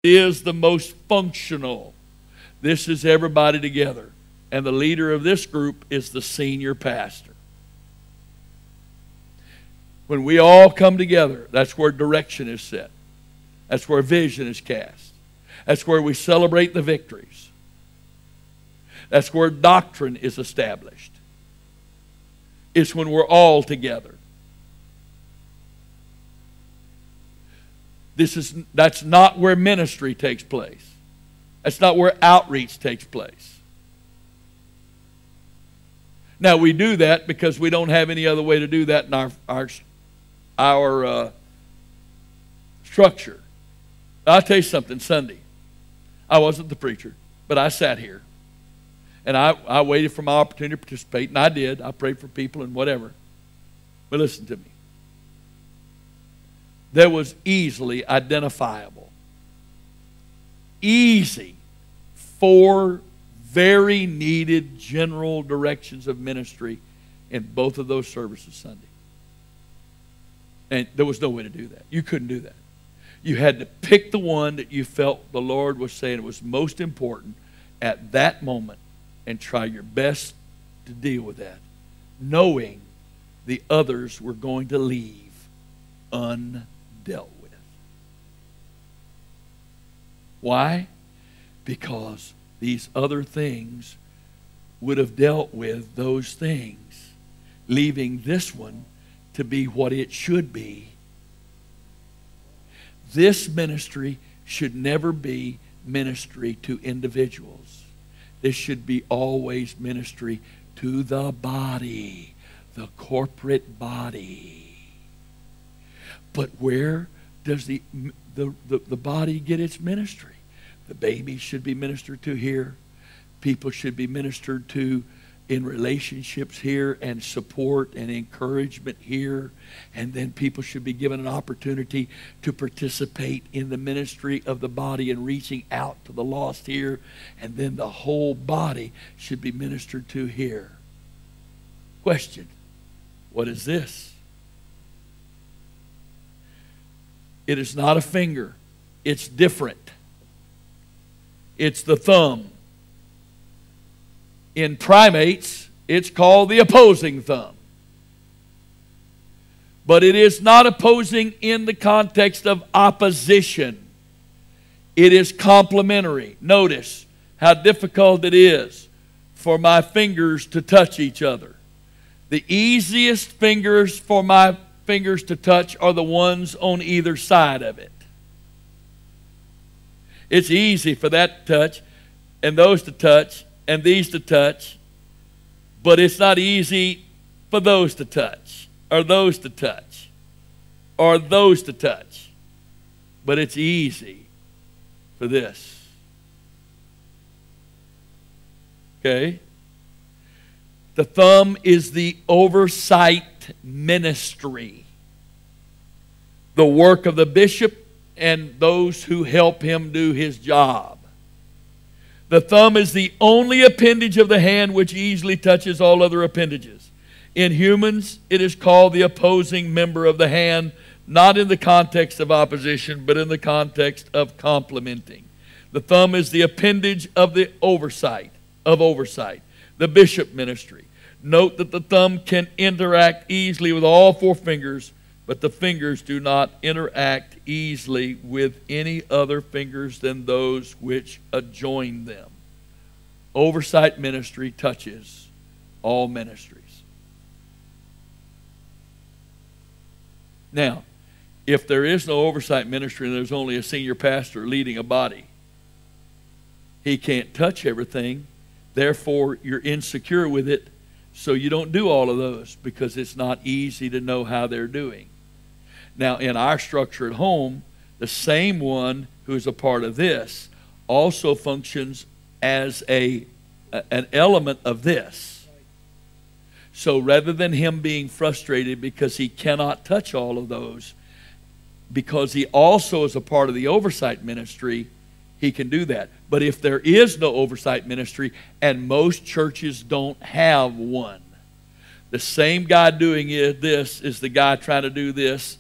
is the most functional. This is everybody together. And the leader of this group is the senior pastor. When we all come together, that's where direction is set. That's where vision is cast. That's where we celebrate the victories. That's where doctrine is established. It's when we're all together. That's not where ministry takes place. That's not where outreach takes place. Now, we do that because we don't have any other way to do that in our structure. I'll tell you something, Sunday, I wasn't the preacher, but I sat here. And I waited for my opportunity to participate, and I did. I prayed for people and whatever. But listen to me. There was easily identifiable, easy, 4 very needed general directions of ministry in both of those services Sunday. And there was no way to do that. You couldn't do that. You had to pick the one that you felt the Lord was saying was most important at that moment and try your best to deal with that, knowing the others were going to leave undealt with. Why? Because these other things would have dealt with those things, leaving this one to be what it should be. This ministry should never be ministry to individuals. This should be always ministry to the body, the corporate body. But where does the body get its ministry? The baby should be ministered to here. People should be ministered to in relationships here and support and encouragement here. And then people should be given an opportunity to participate in the ministry of the body and reaching out to the lost here. And then the whole body should be ministered to here. Question: what is this? It is not a finger. It's different. It's the thumb. In primates, it's called the opposing thumb. But it is not opposing in the context of opposition. It is complementary. Notice how difficult it is for my fingers to touch each other. The easiest fingers for my fingers to touch are the ones on either side of it. It's easy for that to touch, and those to touch, and these to touch, but it's not easy for those to touch, or those to touch, or those to touch. But it's easy for this. Okay? The thumb is the oversight ministry, the work of the bishop and those who help him do his job. The thumb is the only appendage of the hand which easily touches all other appendages. In humans, it is called the opposing member of the hand, not in the context of opposition, but in the context of complementing. The thumb is the appendage of the oversight, the bishop ministry. Note that the thumb can interact easily with all 4 fingers, but the fingers do not interact easily with any other fingers than those which adjoin them. Oversight ministry touches all ministries. Now, if there is no oversight ministry and there's only a senior pastor leading a body, he can't touch everything. Therefore, you're insecure with it, so you don't do all of those because it's not easy to know how they're doing. Now, in our structure at home, the same one who is a part of this also functions as an element of this. So rather than him being frustrated because he cannot touch all of those, because he also is a part of the oversight ministry, he can do that. But if there is no oversight ministry, and most churches don't have one, the same guy doing this is the guy trying to do this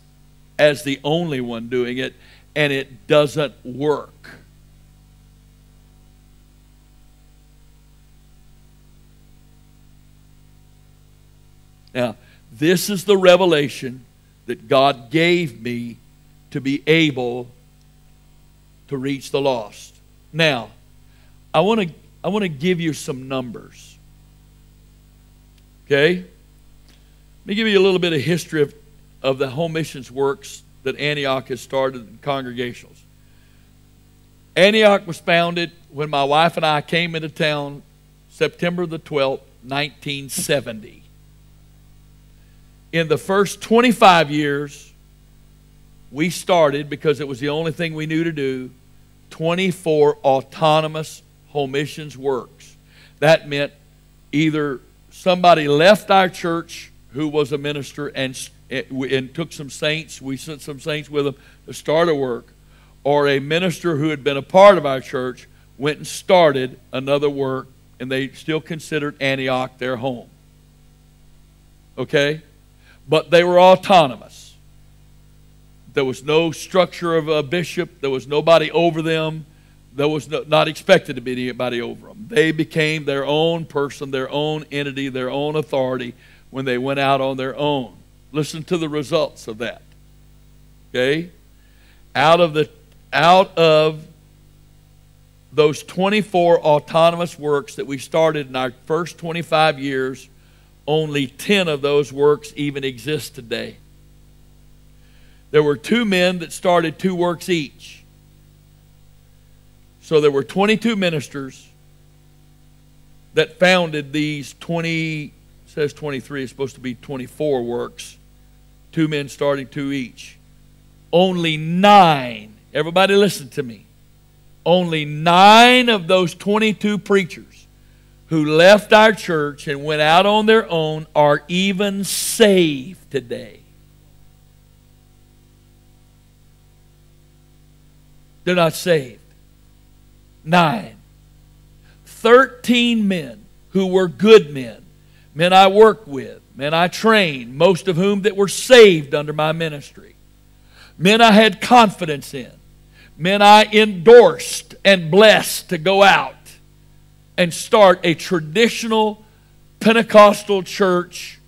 as the only one doing it, and it doesn't work. Now, this is the revelation that God gave me to be able to reach the lost. Now, I want to give you some numbers. Okay? Let me give you a little bit of history of the home missions works that Antioch has started in congregationals. Antioch was founded when my wife and I came into town September the 12th, 1970. In the first 25 years, we started, because it was the only thing we knew to do, 24 autonomous home missions works. That meant either somebody left our church who was a minister and took some saints, we sent some saints with them to start a work, or a minister who had been a part of our church went and started another work, and they still considered Antioch their home. Okay? But they were autonomous. There was no structure of a bishop. There was nobody over them. There was not expected to be anybody over them. They became their own person, their own entity, their own authority when they went out on their own. Listen to the results of that. Okay? Out of those 24 autonomous works that we started in our first 25 years, only 10 of those works even exist today. There were 2 men that started 2 works each. So there were 22 ministers that founded these 20, it says 23, it's supposed to be 24 works. 2 men starting 2 each. Only 9, everybody listen to me, only 9 of those 22 preachers who left our church and went out on their own are even saved today. They're not saved. 9. 13 men who were good men, men I worked with, men I trained, most of whom that were saved under my ministry, men I had confidence in, men I endorsed and blessed to go out and start a traditional Pentecostal church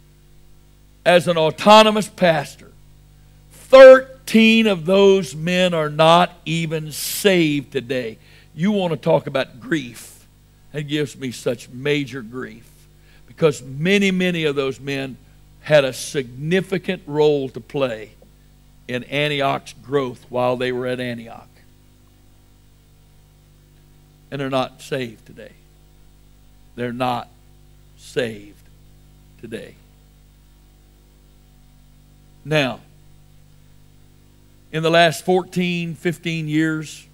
as an autonomous pastor. 13 of those men are not even saved today. You want to talk about grief. It gives me such major grief, because many of those men had a significant role to play in Antioch's growth while they were at Antioch. And they're not saved today. They're not saved today. Now, in the last 14 years,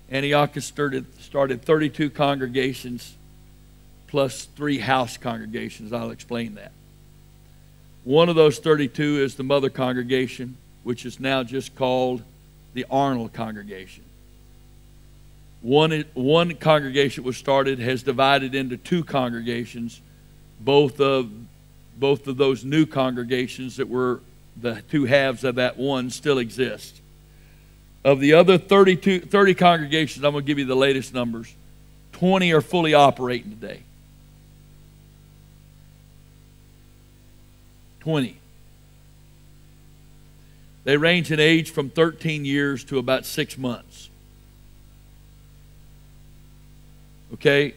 Antioch has started 32 congregations plus 3 house congregations. I'll explain that. One of those 32 is the mother congregation, which is now just called the Arnold congregation. One congregation was started, has divided into 2 congregations. Both of those new congregations that were the 2 halves of that one still exist. Of the other 30 congregations, I'm going to give you the latest numbers. 20 are fully operating today. 20. They range in age from 13 years to about 6 months. Okay,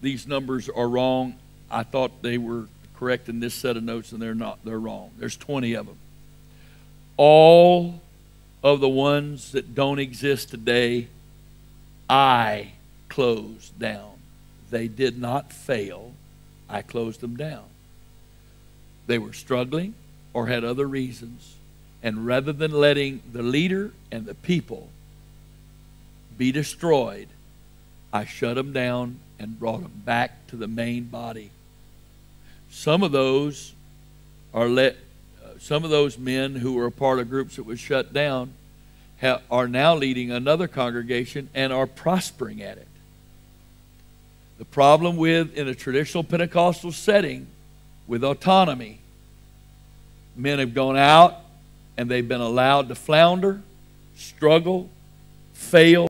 these numbers are wrong. I thought they were correct in this set of notes, and they're not. They're wrong. There's 20 of them. All of the ones that don't exist today, I closed down. They did not fail. I closed them down. They were struggling or had other reasons. And rather than letting the leader and the people be destroyed, I shut them down and brought them back to the main body. Some of those men who were a part of groups that was shut down are now leading another congregation and are prospering at it. The problem in a traditional Pentecostal setting with autonomy, men have gone out and they've been allowed to flounder, struggle, fail,